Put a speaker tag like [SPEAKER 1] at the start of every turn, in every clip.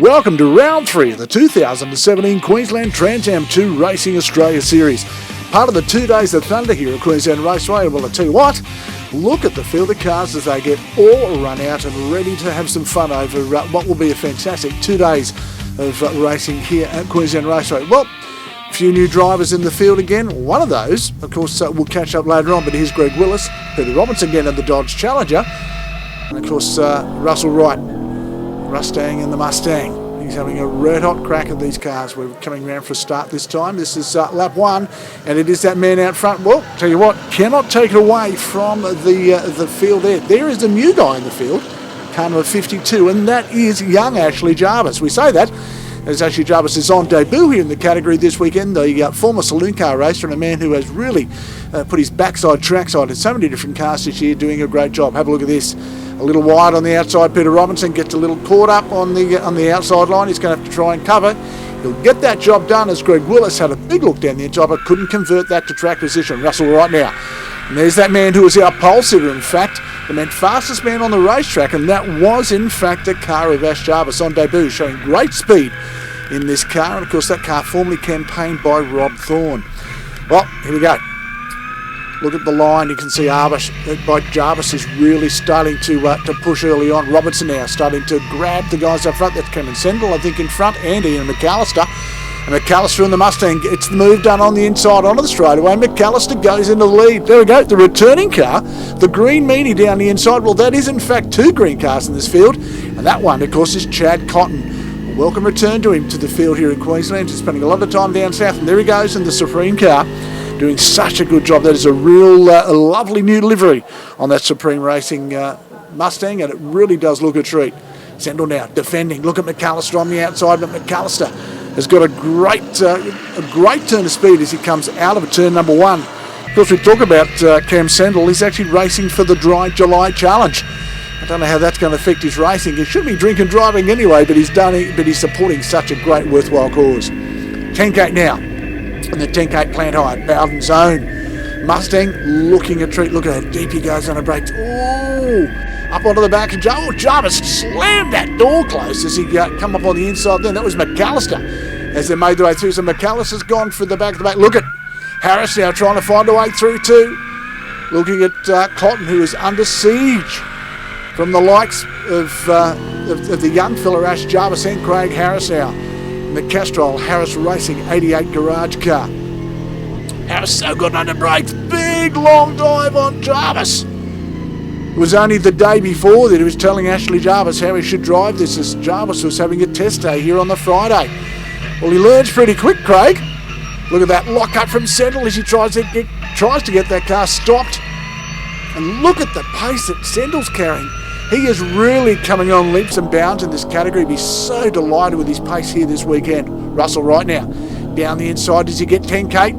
[SPEAKER 1] Welcome to round 3 of the 2017 Queensland Trans-Am 2 Racing Australia Series. Part of the 2 days of thunder here at Queensland Raceway. Well, I tell you what, look at the field of cars as they get all run out and ready to have some fun over what will be a fantastic 2 days of racing here at Queensland Raceway. Well, a few new drivers in the field again. One of those, of course, we'll catch up later on, but here's Greg Willis, Peter Robinson again in the Dodge Challenger, and of course Russell Wright, Mustang and the Mustang. He's having a red hot crack at these cars. We're coming around for a start this time. This is lap 1, and it is that man out front. Well, tell you what, cannot take it away from the field there. There is the new guy in the field, car number 52, and that is young Ashley Jarvis. We say that as Ashley Jarvis is on debut here in the category this weekend, the former saloon car racer and a man who has really put his backside trackside in so many different cars this year, doing a great job. Have a look at this. A little wide on the outside. Peter Robinson gets a little caught up on the outside line. He's going to have to try and cover. He'll get that job done as Greg Willis had a big look down the inside but couldn't convert that to track position. Russell right now. And there's that man who was our pole sitter, in fact, the man fastest man on the racetrack, and that was in fact a car of Ash Jarvis on debut, showing great speed in this car, and of course that car formerly campaigned by Rob Thorne. Well, here we go. Look at the line. You can see Jarvis is really starting to push early on. Robinson now starting to grab the guys up front. That's Cameron Sendell, I think, in front, and Ian McAllister. And McAllister in the Mustang gets the move done on the inside onto the straightaway. McAllister goes into the lead. There we go. The returning car, the green meanie down the inside. Well, that is in fact 2 green cars in this field, and that one, of course, is Chad Cotton. Welcome return to him to the field here in Queensland. He's spending a lot of time down south, and there he goes in the Supreme car, doing such a good job. That is a real a lovely new livery on that Supreme Racing Mustang, and it really does look a treat. Sendell now defending. Look at McAllister on the outside, but McAllister has got a great turn of speed as he comes out of turn number 1. Of course, we talk about Cam Sendell. He's actually racing for the Dry July Challenge. I don't know how that's going to affect his racing. He should be drinking driving anyway, but he's supporting such a great, worthwhile cause. 10K now. And the 10K plant high, Bowden zone. Mustang looking a treat. Look at how deep he goes on the brakes. Ooh, up onto the back. Jarvis slammed that door close as he come up on the inside then. That was McAllister as they made their way through. So McAllister's gone for the back of the back. Look at Harris now trying to find a way through too. Looking at Cotton, who is under siege from the likes of the young fella Ash Jarvis and Craig Harris now. The Castrol Harris Racing 88 garage car. Harris so good under brakes. Big long dive on Jarvis. It was only the day before that he was telling Ashley Jarvis how he should drive this, as Jarvis was having a test day here on the Friday. Well, he learns pretty quick, Craig. Look at that lock up from Sendell as he tries to get that car stopped. And look at the pace that Sendell's carrying. He is really coming on leaps and bounds in this category. He'll be so delighted with his pace here this weekend. Russell right now. Down the inside, does he get 10K?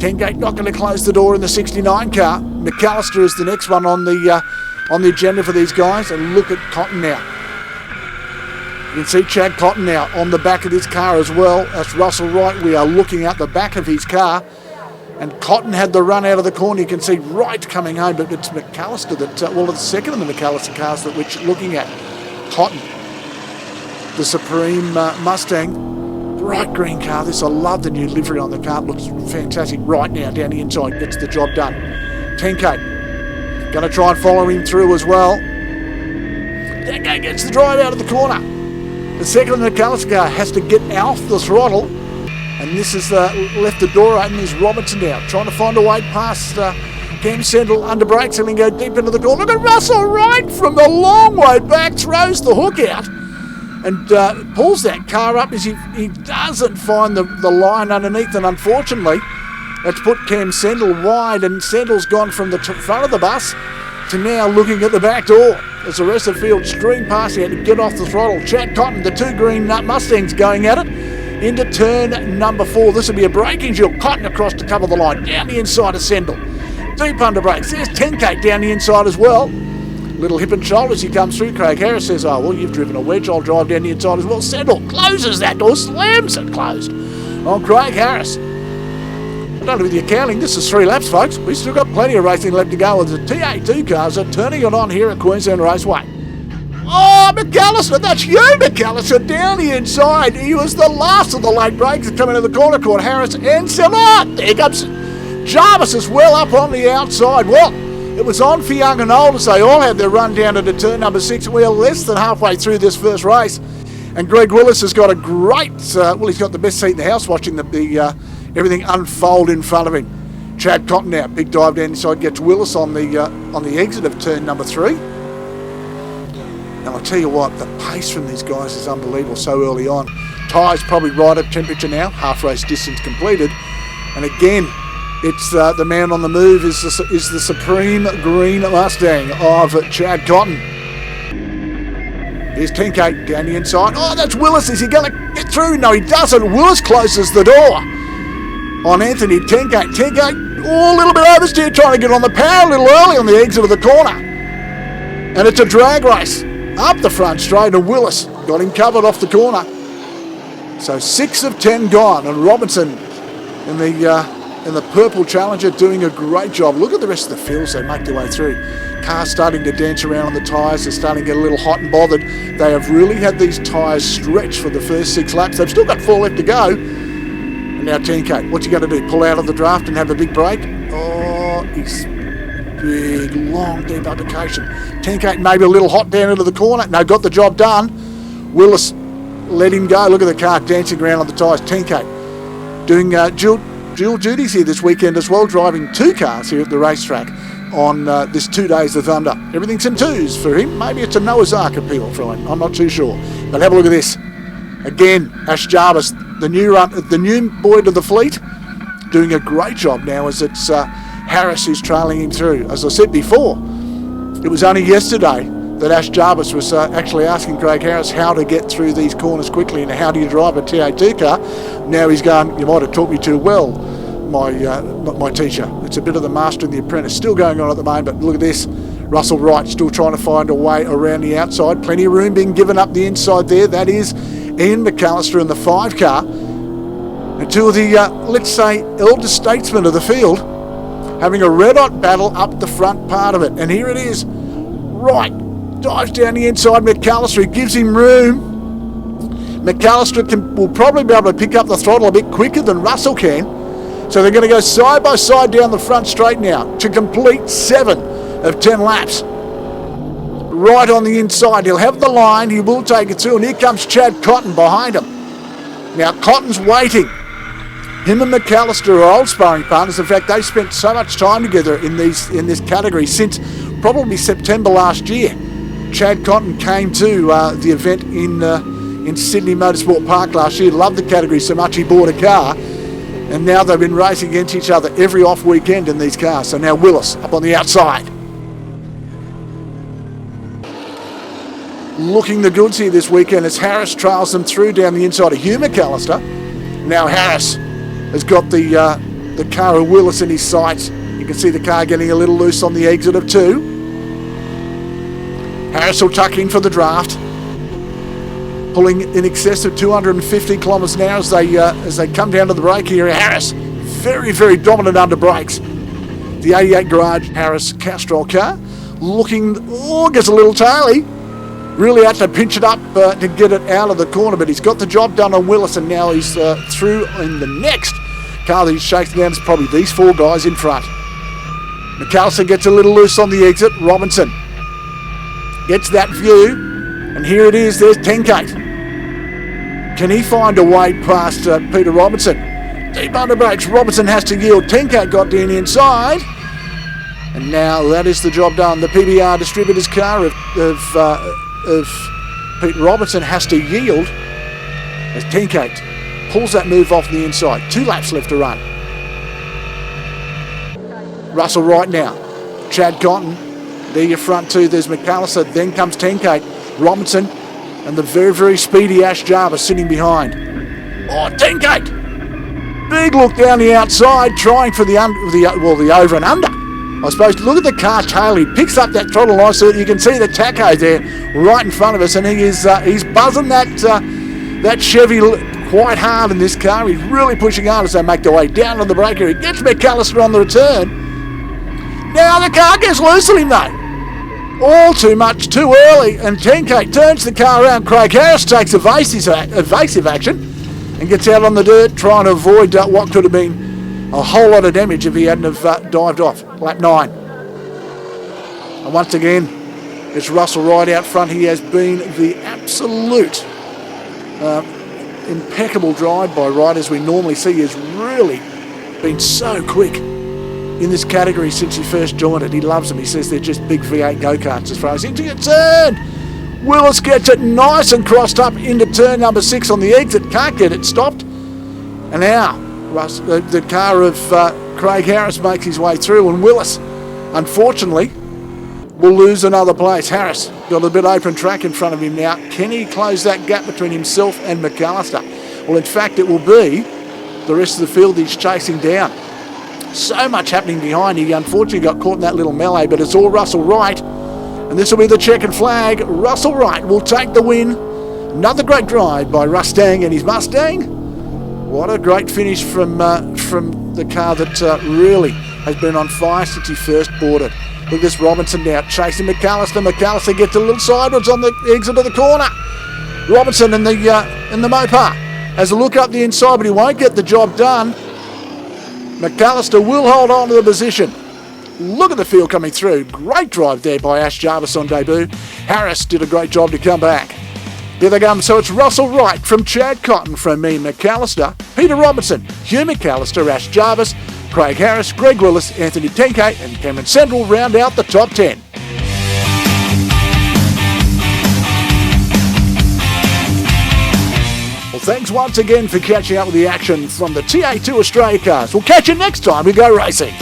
[SPEAKER 1] 10K not going to close the door in the 69 car. McAllister is the next one on the agenda for these guys. And look at Cotton now. You can see Chad Cotton now on the back of this car as well. That's Russell Wright. We are looking at the back of his car. And Cotton had the run out of the corner. You can see Wright coming home, but it's McAllister that, it's the second of the McAllister cars that we're looking at. Cotton, the Supreme Mustang, bright green car. I love the new livery on the car. It looks fantastic right now down the inside. Gets the job done. 10K. Going to try and follow him through as well. 10K gets the drive out of the corner. The second of the McAllister car has to get off the throttle. And this has left the door open. There's Robinson now trying to find a way past Cam Sendell under brakes and then go deep into the corner. Look at Russell Wright from the long way back, throws the hook out and pulls that car up as he doesn't find the line underneath. And unfortunately, that's put Cam Sendell wide, and Sendell's gone from the front of the bus to now looking at the back door as the rest of the field stream past here to get off the throttle. Chad Cotton, the 2 green Mustangs going at it. Into turn number 4. This will be a braking duel. Cotton across to cover the line. Down the inside of Sendell. Deep under brakes. There's 10K down the inside as well. Little hip and shoulder as he comes through. Craig Harris says, oh, well, you've driven a wedge. I'll drive down the inside as well. Sendell closes that door. Slams it closed on Craig Harris. I don't know with the accounting. This is 3 laps, folks. We've still got plenty of racing left to go. As the TA2 cars are turning it on here at Queensland Raceway. Oh, McAllister, that's you, McAllister, down the inside. He was the last of the late breaks to come into the corner, caught Harris and Salat. There comes Jarvis as well up on the outside. Well, it was on for young and old as they all had their run down to turn number 6. We're less than halfway through this first race. And Greg Willis has got a great, he's got the best seat in the house watching the everything unfold in front of him. Chad Cotton now, big dive down inside, gets Willis on the exit of turn number 3. And I'll tell you what, the pace from these guys is unbelievable so early on. Tyres probably right at temperature now, half race distance completed. And again, it's the man on the move is the supreme green Mustang of Chad Cotton. Here's 10K down the inside. Oh, that's Willis. Is he going to get through? No, he doesn't. Willis closes the door on Anthony. 10K, oh, a little bit oversteer, trying to get on the power a little early on the exit of the corner. And it's a drag race up the front straight, and Willis got him covered off the corner. So 6 of 10 gone, and Robinson in the purple Challenger doing a great job. Look at the rest of the field as they make their way through. Cars starting to dance around on the tyres. They're starting to get a little hot and bothered. They have really had these tyres stretched for the first 6 laps. They've still got 4 left to go. And now 10K, what's he going to do? Pull out of the draft and have a big break? Oh, he's big, long, deep application. 10K maybe a little hot down into the corner. No, got the job done. Willis let him go. Look at the car dancing around on the tyres. 10K doing dual duties here this weekend as well, driving 2 cars here at the racetrack on this 2 days of thunder. Everything's in 2s for him. Maybe it's a Noah's Ark appeal for him. I'm not too sure. But have a look at this. Again, Ash Jarvis, the new boy to the fleet, doing a great job now as it's Harris who's trailing him through. As I said before, it was only yesterday that Ash Jarvis was actually asking Craig Harris how to get through these corners quickly and how do you drive a TA2 car. Now he's going, you might have taught me too well, my teacher. It's a bit of the master and the apprentice still going on at the moment, but look at this. Russell Wright still trying to find a way around the outside. Plenty of room being given up the inside there. That is Ian McAllister in the 5 car. And 2 of the, let's say, elder statesmen of the field having a red-hot battle up the front part of it. And here it is. Wright dives down the inside. McAllister, gives him room. McAllister will probably be able to pick up the throttle a bit quicker than Russell can. So they're going to go side by side down the front straight now to complete 7 of 10 laps. Right on the inside. He'll have the line. He will take it through. And here comes Chad Cotton behind him. Now Cotton's waiting. Him and McAllister are old sparring partners. In fact, they spent so much time together in this category since probably September last year. Chad Cotton came to the event in Sydney Motorsport Park last year. Loved the category so much he bought a car. And now they've been racing against each other every off weekend in these cars. So now Willis up on the outside. Looking the goods here this weekend as Harris trails them through down the inside of Hugh McAllister. Now Harris has got the car of Willis in his sights. You can see the car getting a little loose on the exit of 2. Harris will tuck in for the draft, pulling in excess of 250 kilometres an hour as they come down to the brake here. Harris, very, very dominant under brakes. The 88 Garage Harris Castrol car, looking, gets a little taily. Really had to pinch it up to get it out of the corner, but he's got the job done on Willis, and now he's through in the next car that he's shaking down. Is probably these 4 guys in front. McAllister gets a little loose on the exit. Robinson gets that view, and here it is. There's 10K. Can he find a way past Peter Robinson? Deep under brakes. Robinson has to yield. 10K got down the inside, and now that is the job done. The PBR distributor's car of Pete Robinson has to yield as 10K pulls that move off the inside. 2 laps left to run. Russell Wright now. Chad Cotton. There your front 2. There's McAllister. Then comes 10K. Robinson and the very, very speedy Ash Jarvis sitting behind. 10K. Big look down the outside, trying for the over and under. I suppose, look at the car tail. He picks up that throttle line so you can see the tacho there right in front of us, and he's buzzing that Chevy quite hard in this car. He's really pushing hard as they make their way down on the breaker. He gets McAllister on the return. Now the car gets loose on him though. All too much, too early, and 10K turns the car around. Craig Harris takes evasive action and gets out on the dirt, trying to avoid what could have been a whole lot of damage if he hadn't have dived off. Lap 9. And once again, it's Russell Wright out front. He has been the absolute impeccable drive by Wright, as we normally see. He has really been so quick in this category since he first joined it. He loves them. He says they're just big V8 go-karts as far as into your turn. Willis gets it nice and crossed up into turn number 6 on the exit. Can't get it stopped. And now the car of Craig Harris makes his way through, and Willis, unfortunately, will lose another place. Harris got a bit open track in front of him now. Can he close that gap between himself and McAllister? Well, in fact, it will be the rest of the field he's chasing down. So much happening behind. He unfortunately got caught in that little melee, but it's all Russell Wright. And this will be the checkered flag. Russell Wright will take the win. Another great drive by Rustang and his Mustang. What a great finish from the car that really has been on fire since he first boarded. Look at this Robinson now chasing McAllister. McAllister gets a little sideways on the exit of the corner. Robinson in the Mopar has a look up the inside, but he won't get the job done. McAllister will hold on to the position. Look at the field coming through. Great drive there by Ash Jarvis on debut. Harris did a great job to come back. Here they come. So it's Russell Wright from Chad Cotton, from me, McAllister, Peter Robinson, Hugh McAllister, Ash Jarvis, Craig Harris, Greg Willis, Anthony 10K and Cameron Central round out the top 10. Well, thanks once again for catching up with the action from the TA2 Australia cars. We'll catch you next time we go racing.